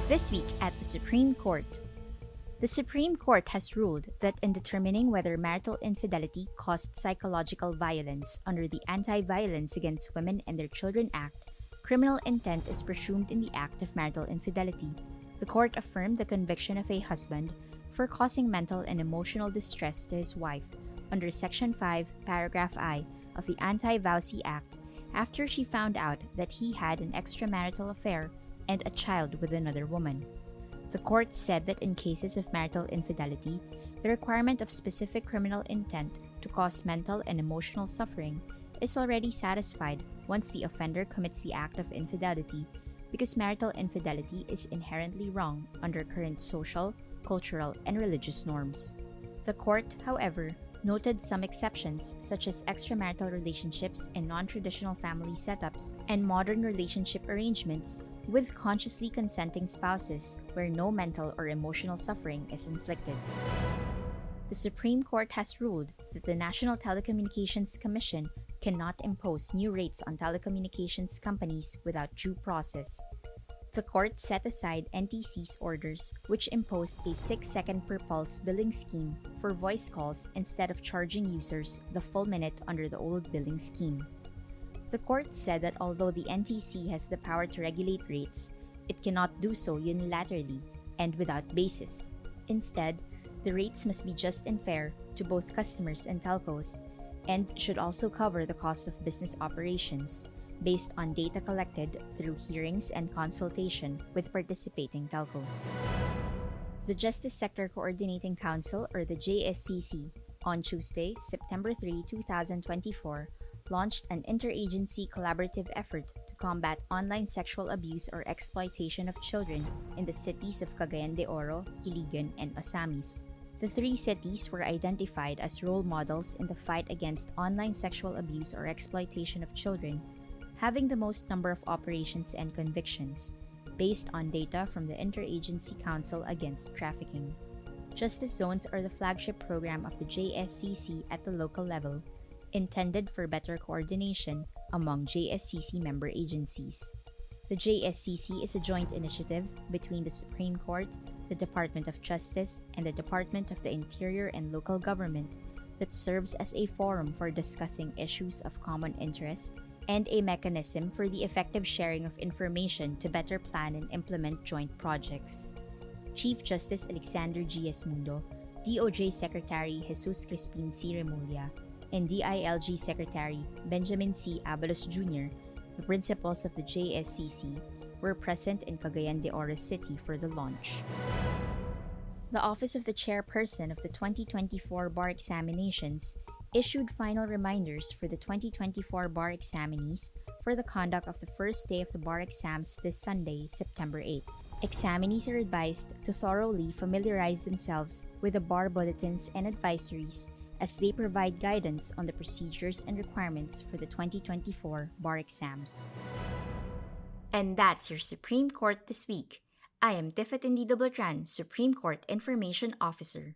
This week at the Supreme Court. The Supreme Court has ruled that in determining whether marital infidelity caused psychological violence under the Anti-Violence Against Women and Their Children Act, criminal intent is presumed in the act of marital infidelity. The court affirmed the conviction of a husband for causing mental and emotional distress to his wife under Section 5, Paragraph I of the Anti-Vowsy Act after she found out that he had an extramarital affair and a child with another woman. The court said that in cases of marital infidelity, the requirement of specific criminal intent to cause mental and emotional suffering is already satisfied once the offender commits the act of infidelity because marital infidelity is inherently wrong under current social, cultural, and religious norms. The court, however, noted some exceptions such as extramarital relationships in non-traditional family setups and modern relationship arrangements with consciously consenting spouses where no mental or emotional suffering is inflicted. The Supreme Court has ruled that the National Telecommunications Commission cannot impose new rates on telecommunications companies without due process. The court set aside NTC's orders, which imposed a 6-second per pulse billing scheme for voice calls instead of charging users the full minute under the old billing scheme. The court said that although the NTC has the power to regulate rates, it cannot do so unilaterally and without basis. Instead, the rates must be just and fair to both customers and telcos, and should also cover the cost of business operations, based on data collected through hearings and consultation with participating telcos. The Justice Sector Coordinating Council, or the JSCC, on Tuesday, September 3, 2024, launched an interagency collaborative effort to combat online sexual abuse or exploitation of children in the cities of Cagayan de Oro, Iligan, and Osamis. The three cities were identified as role models in the fight against online sexual abuse or exploitation of children, having the most number of operations and convictions, based on data from the Interagency Council Against Trafficking. Justice Zones are the flagship program of the JSCC at the local level, intended for better coordination among JSCC member agencies. The JSCC is a joint initiative between the Supreme Court, the Department of Justice, and the Department of the Interior and Local Government that serves as a forum for discussing issues of common interest and a mechanism for the effective sharing of information to better plan and implement joint projects. Chief Justice Alexander G. Esmundo, DOJ Secretary Jesus Crispin C. Remulla, and DILG Secretary Benjamin C. Abalos Jr., the principals of the JSCC, were present in Cagayan de Oro City for the launch. The Office of the Chairperson of the 2024 Bar Examinations issued final reminders for the 2024 bar examinees for the conduct of the first day of the bar exams this Sunday, September 8. Examinees are advised to thoroughly familiarize themselves with the bar bulletins and advisories as they provide guidance on the procedures and requirements for the 2024 bar exams. And that's your Supreme Court this week. I am Tiffany Doblatran, Supreme Court Information Officer.